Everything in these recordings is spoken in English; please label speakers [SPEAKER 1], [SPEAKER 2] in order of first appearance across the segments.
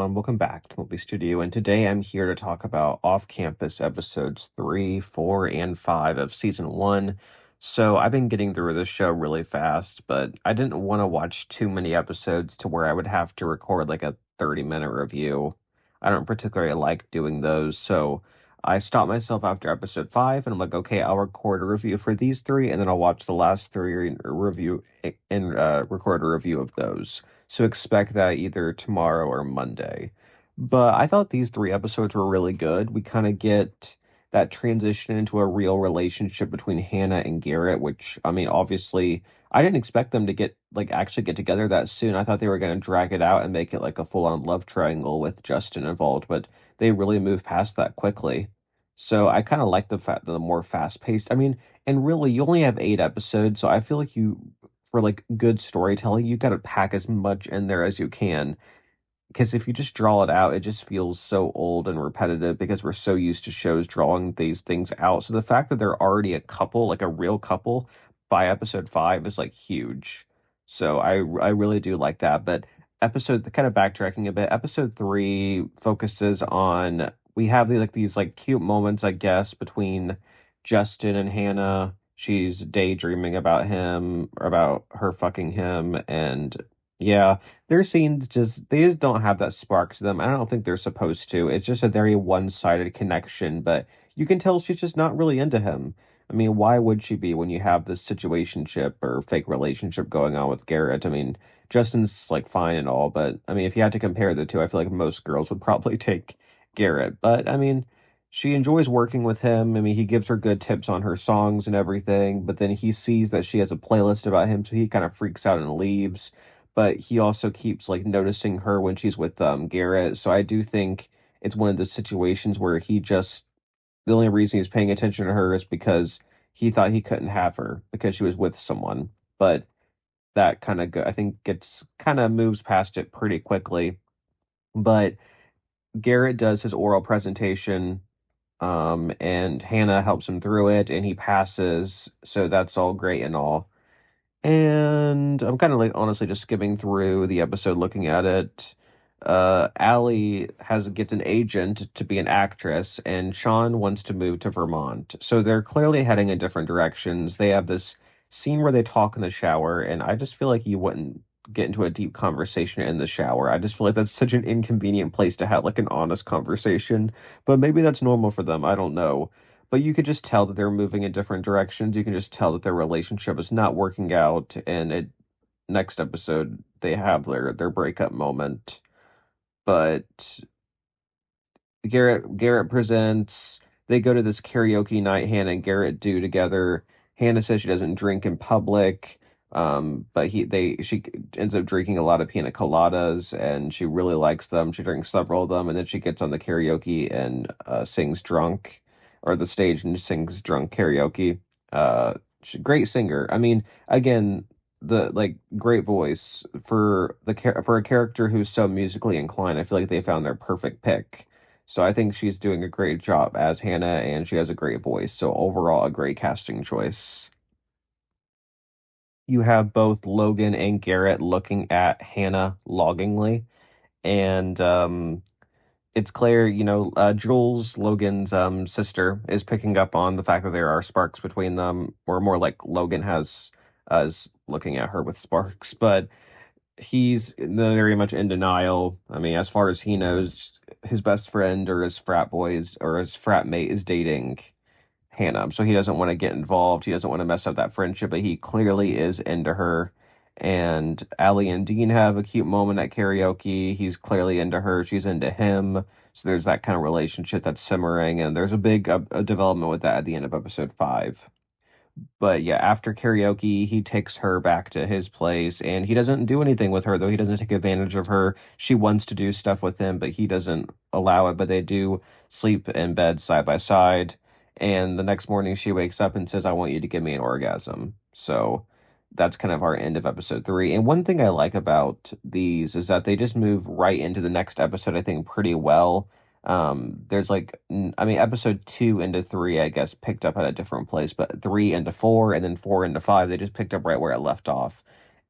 [SPEAKER 1] everyone. Welcome back to the Movie Studio. And today I'm here to talk about off-campus episodes 3, 4, and 5 of season 1. So I've been getting through this show really fast, but I didn't want to watch too many episodes to where I would have to record like a 30-minute review. I don't particularly like doing those, so I stopped myself after episode 5, and I'm like, okay, I'll record a review for these three, and then I'll watch the last three and record a review of those. So expect that either tomorrow or Monday. But I thought these three episodes were really good. We kind of get that transition into a real relationship between Hannah and Garrett, which, I mean, obviously, I didn't expect them to actually get together that soon. I thought they were going to drag it out and make it like a full on love triangle with Justin involved, but they really moved past that quickly. So I kind of like the fact that the more fast paced. I mean, and really, you only have 8 episodes, so I feel like for like good storytelling, you got to pack as much in there as you can. Because if you just draw it out, it just feels so old and repetitive because we're so used to shows drawing these things out. So the fact that they're already a couple, like a real couple, by episode 5 is like huge. So I really do like that. But kind of backtracking a bit, episode 3 focuses on we have these like cute moments, I guess, between Justin and Hannah. She's daydreaming about him, or about her fucking him, and yeah, their scenes they just don't have that spark to them. I don't think they're supposed to. It's just a very one-sided connection, but you can tell she's just not really into him. I mean, why would she be when you have this situationship or fake relationship going on with Garrett? I mean, Justin's like fine and all, but I mean, if you had to compare the two, I feel like most girls would probably take Garrett. But I mean, she enjoys working with him. I mean, he gives her good tips on her songs and everything, but then he sees that she has a playlist about him, so he kind of freaks out and leaves. But he also keeps like noticing her when she's with Garrett. So I do think it's one of those situations where the only reason he's paying attention to her is because he thought he couldn't have her because she was with someone. But that I think gets kind of moves past it pretty quickly. But Garrett does his oral presentation, and Hannah helps him through it, and he passes. So that's all great and all. And I'm kind of like honestly just skimming through the episode looking at it. Allie gets an agent to be an actress, and Sean wants to move to Vermont. So they're clearly heading in different directions. They have this scene where they talk in the shower, and I just feel like you wouldn't get into a deep conversation in the shower. I just feel like that's such an inconvenient place to have like an honest conversation. But maybe that's normal for them. I don't know. But you could just tell that they're moving in different directions. You can just tell that their relationship is not working out. And next episode they have their breakup moment. But Garrett presents. They go to this karaoke night Hannah and Garrett do together. Hannah says she doesn't drink in public. But she ends up drinking a lot of pina coladas, and she really likes them. She drinks several of them, and then she gets on the karaoke and sings drunk, or the stage and sings drunk karaoke. Great singer. I mean, again, the like great voice for a character who's so musically inclined. I feel like they found their perfect pick. So I think she's doing a great job as Hannah, and she has a great voice. So overall, a great casting choice. You have both Logan and Garrett looking at Hannah longingly, and it's clear, Jules, Logan's sister, is picking up on the fact that there are sparks between them, or more like Logan is looking at her with sparks, but he's very much in denial. I mean, as far as he knows, his best friend or his frat mate is dating Hannah. So he doesn't want to get involved. He doesn't want to mess up that friendship, but he clearly is into her. And Allie and Dean have a cute moment at karaoke. He's clearly into her. She's into him. So there's that kind of relationship that's simmering. And there's a big development with that at the end of episode 5. But yeah, after karaoke, he takes her back to his place, and he doesn't do anything with her, though. He doesn't take advantage of her. She wants to do stuff with him, but he doesn't allow it. But they do sleep in bed side by side. And the next morning, she wakes up and says, I want you to give me an orgasm. So that's kind of our end of episode 3. And one thing I like about these is that they just move right into the next episode, I think, pretty well. There's episode 2 into 3, I guess, picked up at a different place, but 3 into 4 and then 4 into 5, they just picked up right where it left off.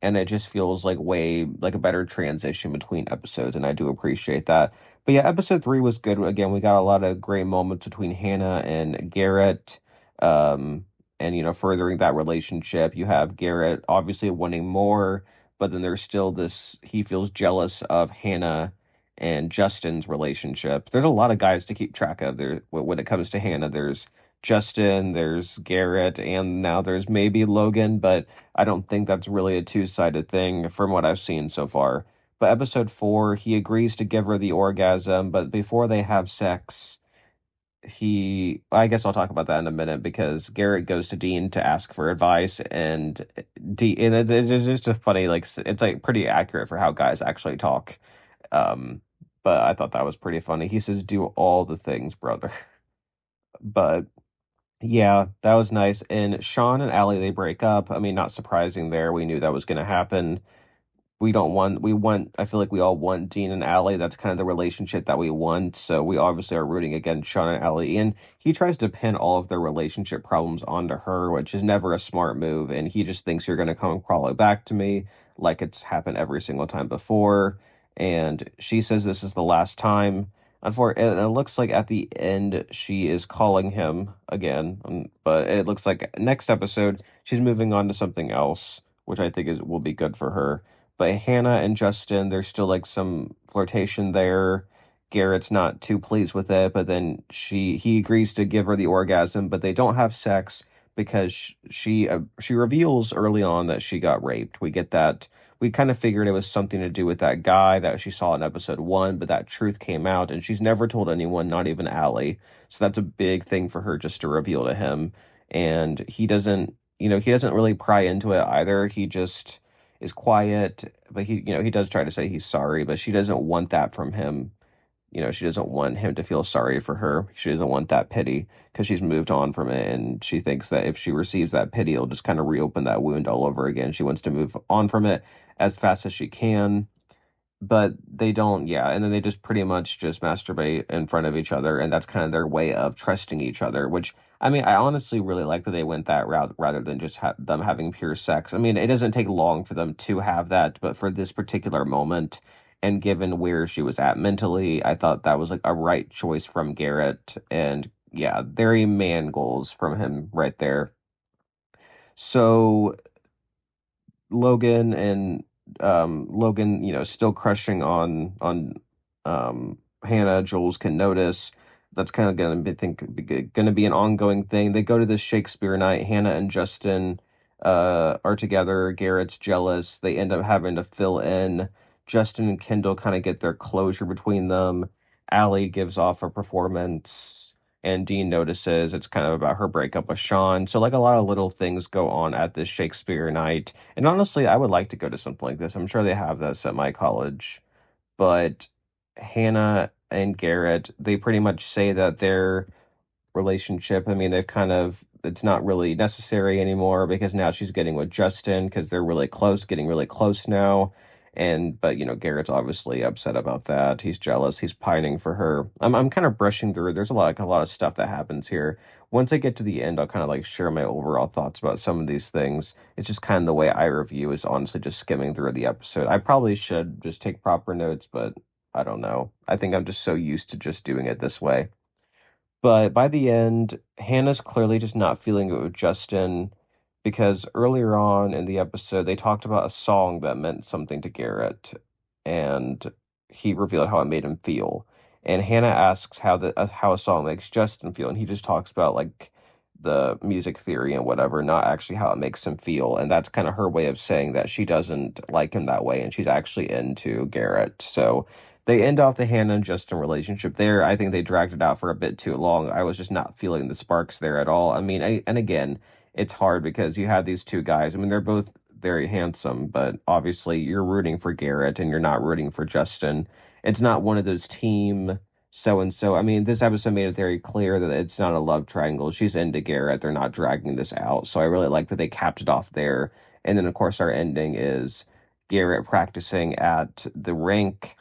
[SPEAKER 1] and it just feels like way like a better transition between episodes, and I do appreciate that. But yeah, episode three was good. Again, we got a lot of great moments between Hannah and Garrett, um, and furthering that relationship. You have Garrett obviously wanting more, but then there's still this, he feels jealous of Hannah and Justin's relationship. There's a lot of guys to keep track of there when it comes to Hannah. There's Justin, there's Garrett, and now there's maybe Logan, but I don't think that's really a two-sided thing from what I've seen so far. But episode four, he agrees to give her the orgasm, but before they have sex, I guess I'll talk about that in a minute because Garrett goes to Dean to ask for advice, and it's just a funny, like, it's like pretty accurate for how guys actually talk. Um, but I thought that was pretty funny. He says, "Do all the things, brother." But yeah, that was nice. And Sean and Allie, they break up. I mean, not surprising there. We knew that was going to happen. I feel like we all want Dean and Allie. That's kind of the relationship that we want. So we obviously are rooting against Sean and Allie. And he tries to pin all of their relationship problems onto her, which is never a smart move. And he just thinks you're going to come crawling back to me like it's happened every single time before. And she says this is the last time. And it looks like at the end she is calling him again. But it looks like next episode she's moving on to something else, which I think is will be good for her. But Hannah and Justin, there's still like some flirtation there. Garrett's not too pleased with it, but then he agrees to give her the orgasm, but they don't have sex because she reveals early on that she got raped. We get that. We kind of figured it was something to do with that guy that she saw in episode one, but that truth came out, and she's never told anyone, not even Allie. So that's a big thing for her just to reveal to him. And he doesn't really pry into it either. He just is quiet, but he does try to say he's sorry, but she doesn't want that from him. She doesn't want him to feel sorry for her. She doesn't want that pity because she's moved on from it, and she thinks that if she receives that pity, it'll just kind of reopen that wound all over again. She wants to move on from it as fast as she can, but they don't. Yeah, and then they just pretty much just masturbate in front of each other, and that's kind of their way of trusting each other, which I mean, I honestly really like that they went that route rather than just them having pure sex. I mean, it doesn't take long for them to have that, but for this particular moment and given where she was at mentally, I thought that was like a right choice from Garrett, and yeah, very man goals from him right there. So Logan, still crushing on Hannah. Jules can notice. That's kind of gonna be an ongoing thing. They go to this Shakespeare night. Hannah and Justin are together. Garrett's jealous. They end up having to fill in. Justin and Kendall kind of get their closure between them. Allie gives off a performance, and Dean notices it's kind of about her breakup with Sean. So like a lot of little things go on at this Shakespeare night, and honestly, I would like to go to something like this. I'm sure they have this at my college. But Hannah and Garrett, they pretty much say that their relationship, I mean, it's not really necessary anymore because now she's getting with Justin because they're really close, getting really close now. But Garrett's obviously upset about that. He's jealous. He's pining for her. I'm kind of brushing through. There's a lot of stuff that happens here. Once I get to the end, I'll kind of like share my overall thoughts about some of these things. It's just kind of the way I review is honestly just skimming through the episode. I probably should just take proper notes, but I don't know. I think I'm just so used to just doing it this way. But by the end, Hannah's clearly just not feeling it with Justin because earlier on in the episode, they talked about a song that meant something to Garrett, and he revealed how it made him feel. And Hannah asks how a song makes Justin feel, and he just talks about like the music theory and whatever, not actually how it makes him feel. And that's kind of her way of saying that she doesn't like him that way, and she's actually into Garrett. So they end off the Hannah and Justin relationship there. I think they dragged it out for a bit too long. I was just not feeling the sparks there at all. I mean, and again, it's hard because you have these two guys. I mean, they're both very handsome, but obviously you're rooting for Garrett and you're not rooting for Justin. It's not one of those team so and so. I mean, this episode made it very clear that it's not a love triangle. She's into Garrett. They're not dragging this out. So I really like that they capped it off there. And then, of course, our ending is Garrett practicing at the rink,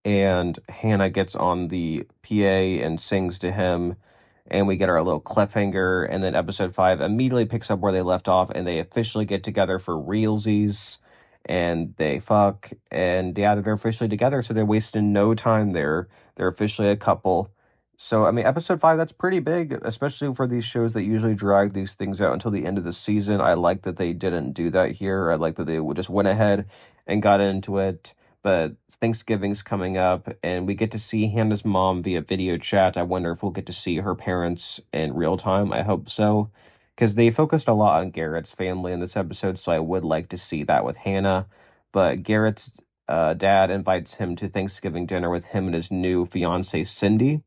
[SPEAKER 1] and Hannah gets on the PA and sings to him. and we get our little cliffhanger, and then episode 5 immediately picks up where they left off, and they officially get together for realsies, and they fuck, and yeah, they're officially together, so they're wasting no time there. They're officially a couple. So, I mean, episode 5, that's pretty big, especially for these shows that usually drag these things out until the end of the season. I like that they didn't do that here. I like that they just went ahead and got into it. But Thanksgiving's coming up, and we get to see Hannah's mom via video chat. I wonder if we'll get to see her parents in real time. I hope so, because they focused a lot on Garrett's family in this episode, so I would like to see that with Hannah. But Garrett's dad invites him to Thanksgiving dinner with him and his new fiancee, Cindy.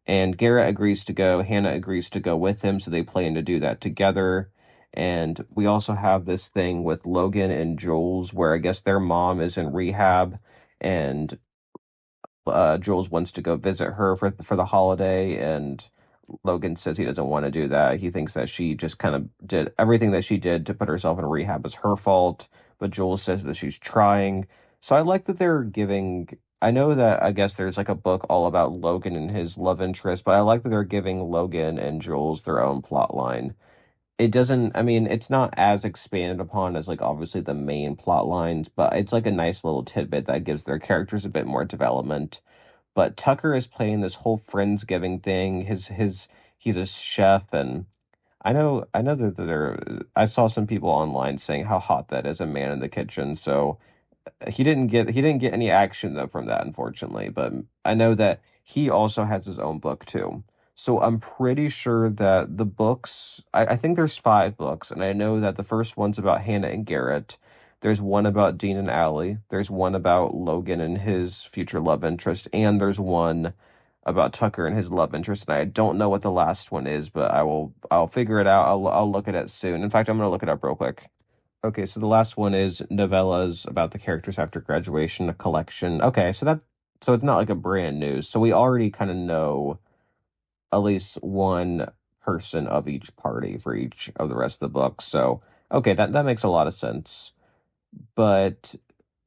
[SPEAKER 1] And Garrett agrees to go. Hannah agrees to go with him, so they plan to do that together. And we also have this thing with Logan and Jules, where I guess their mom is in rehab, and Jules wants to go visit her for the holiday, and Logan says he doesn't want to do that. He thinks that she just kind of did everything that she did to put herself in rehab is her fault, but Jules says that she's trying. So I like that they're giving. I know that I guess there's like a book all about Logan and his love interest, but I like that they're giving Logan and Jules their own plot line. It doesn't, I mean, it's not as expanded upon as like obviously the main plot lines, but it's like a nice little tidbit that gives their characters a bit more development. But Tucker is playing this whole Friendsgiving thing. His he's a chef, and I know that I saw some people online saying how hot that is, a man in the kitchen. So he didn't get any action though from that, unfortunately. But I know that he also has his own book too. So I'm pretty sure that the books, I think there's 5 books, and I know that the first one's about Hannah and Garrett. There's one about Dean and Allie. There's one about Logan and his future love interest, and there's one about Tucker and his love interest. And I don't know what the last one is, but I'll figure it out. I'll look at it soon. In fact, I'm gonna look it up real quick. Okay, so the last one is novellas about the characters after graduation, a collection. Okay, so it's not like a brand new. So we already kind of know at least one person of each party for each of the rest of the books. So okay, that makes a lot of sense. But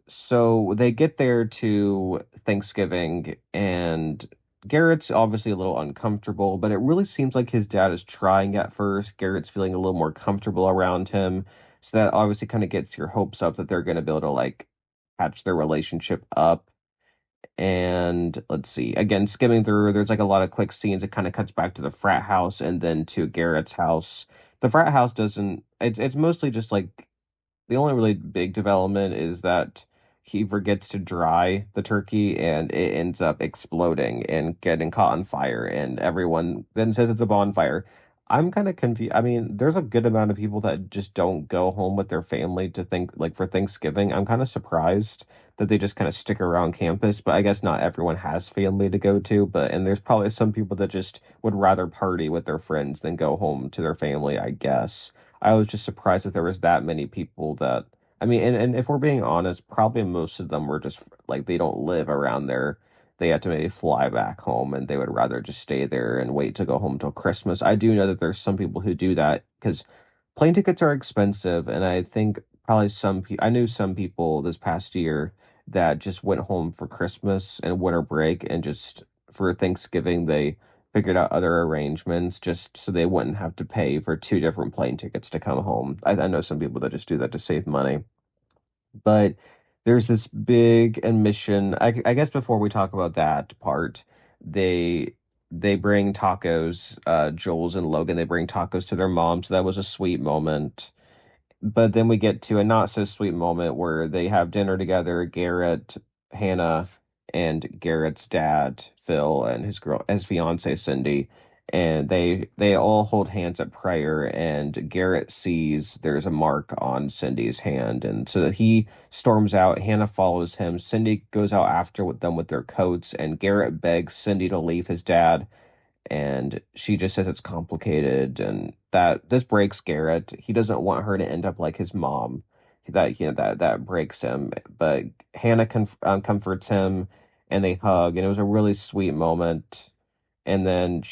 [SPEAKER 1] so they get there to Thanksgiving, and Garrett's obviously a little uncomfortable, but it really seems like his dad is trying at first. Garrett's feeling a little more comfortable around him. So that obviously kind of gets your hopes up that they're going to be able to like patch their relationship up. And let's see, again, skimming through, there's like a lot of quick scenes. It kind of cuts back to the frat house and then to Garrett's house. The frat house doesn't, it's mostly just like the only really big development is that he forgets to dry the turkey and it ends up exploding and getting caught on fire, and everyone then says it's a bonfire. I'm kind of confused. I mean, there's a good amount of people that just don't go home with their family to think like for Thanksgiving. I'm kind of surprised that they just kind of stick around campus, but I guess not everyone has family to go to, but and there's probably some people that just would rather party with their friends than go home to their family, I guess. I was just surprised that there was that many people that I mean, and if we're being honest, probably most of them were just like they don't live around there. They had to maybe fly back home and they would rather just stay there and wait to go home till Christmas. I do know that there's some people who do that because plane tickets are expensive, and I think probably some people I knew some people this past year that just went home for Christmas and winter break, and just for Thanksgiving they figured out other arrangements just so they wouldn't have to pay for 2 different plane tickets to come home. I know some people that just do that to save money. But there's this big admission. I guess before we talk about that part, they they bring tacos, Jules and Logan, they bring tacos to their mom, so that was a sweet moment. But then we get to a not so sweet moment where they have dinner together, Garrett, Hannah, and Garrett's dad, Phil, and his fiance Cindy, and they all hold hands at prayer, and Garrett sees there's a mark on Cindy's hand, and so he storms out. Hannah follows him. Cindy goes out after with them with their coats, and Garrett begs Cindy to leave his dad, and she just says it's complicated and that this breaks Garrett. He doesn't want her to end up like his mom. That breaks him. But Hannah comforts him, and they hug, and it was a really sweet moment. And then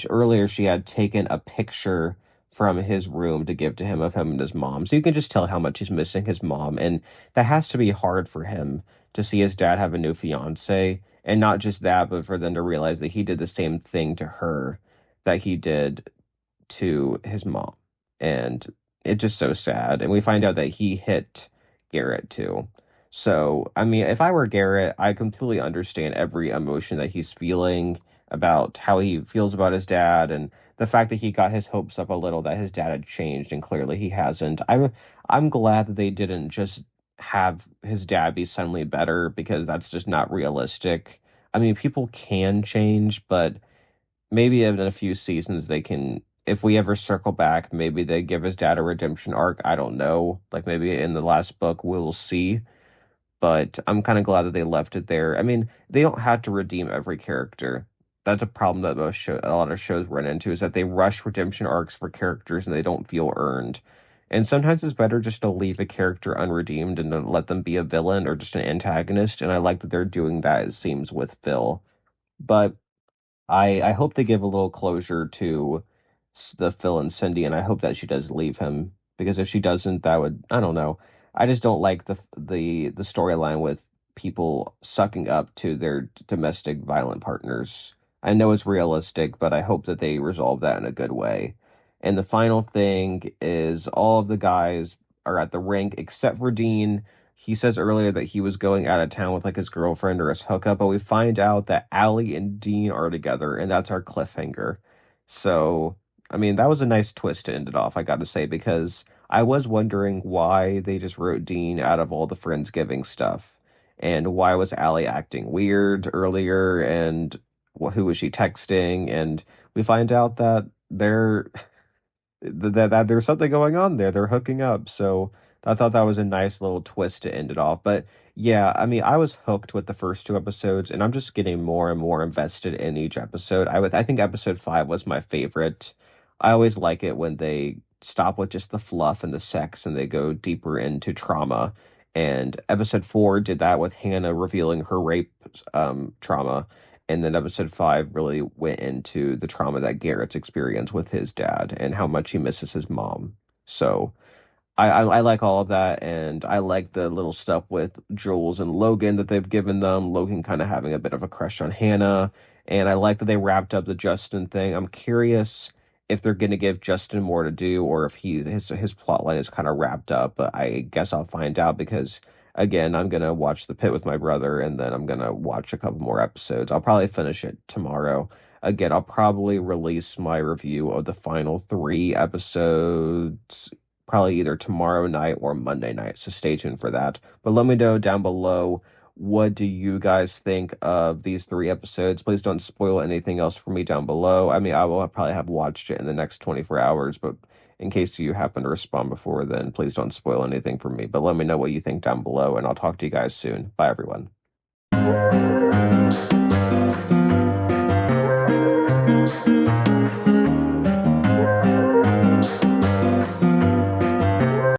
[SPEAKER 1] earlier she had taken a picture from his room to give to him of him and his mom. So you can just tell how much he's missing his mom, and that has to be hard for him to see his dad have a new fiance, and not just that, but for them to realize that he did the same thing to her. that he did to his mom. And it's just so sad. And we find out that he hit Garrett too. So, I mean, if I were Garrett, I completely understand every emotion that he's feeling about how he feels about his dad and the fact that he got his hopes up a little that his dad had changed and clearly he hasn't. I'm glad that they didn't just have his dad be suddenly better because that's just not realistic. I mean, people can change, but maybe in a few seasons they can, if we ever circle back, maybe they give his dad a redemption arc. I don't know. Like maybe in the last book we'll see. But I'm kind of glad that they left it there. I mean, they don't have to redeem every character. That's a problem that a lot of shows run into is that they rush redemption arcs for characters and they don't feel earned. And sometimes it's better just to leave a character unredeemed and to let them be a villain or just an antagonist. And I like that they're doing that, it seems, with Phil. But I hope they give a little closure to the Phil and Cindy, and I hope that she does leave him because if she doesn't, that would, I don't know. I just don't like the storyline with people sucking up to their domestic violent partners. I know it's realistic, but I hope that they resolve that in a good way. And the final thing is all of the guys are at the rink except for Dean. He says earlier that he was going out of town with like his girlfriend or his hookup, but we find out that Allie and Dean are together, and that's our cliffhanger. So, I mean, that was a nice twist to end it off, I got to say, because I was wondering why they just wrote Dean out of all the Friendsgiving stuff, and why was Allie acting weird earlier, and who was she texting, and we find out that that there's something going on there. They're hooking up. So I thought that was a nice little twist to end it off. But yeah, I mean, I was hooked with the first two episodes, and I'm just getting more and more invested in each episode. I think episode 5 was my favorite. I always like it when they stop with just the fluff and the sex and they go deeper into trauma. And episode 4 did that with Hannah revealing her rape trauma. And then episode 5 really went into the trauma that Garrett's experienced with his dad and how much he misses his mom. So I like all of that, and I like the little stuff with Jules and Logan that they've given them. Logan kind of having a bit of a crush on Hannah, and I like that they wrapped up the Justin thing. I'm curious if they're going to give Justin more to do, or if his plot line is kind of wrapped up. But I guess I'll find out because again, I'm gonna watch The Pit with my brother, and then I'm gonna watch a couple more episodes. I'll probably finish it tomorrow. Again, I'll probably release my review of the final 3 episodes probably either tomorrow night or Monday night. So stay tuned for that. But let me know down below, what do you guys think of these 3 episodes? Please don't spoil anything else for me down below. I mean, I will probably have watched it in the next 24 hours, but in case you happen to respond before then, please don't spoil anything for me. But let me know what you think down below, and I'll talk to you guys soon. Bye, everyone.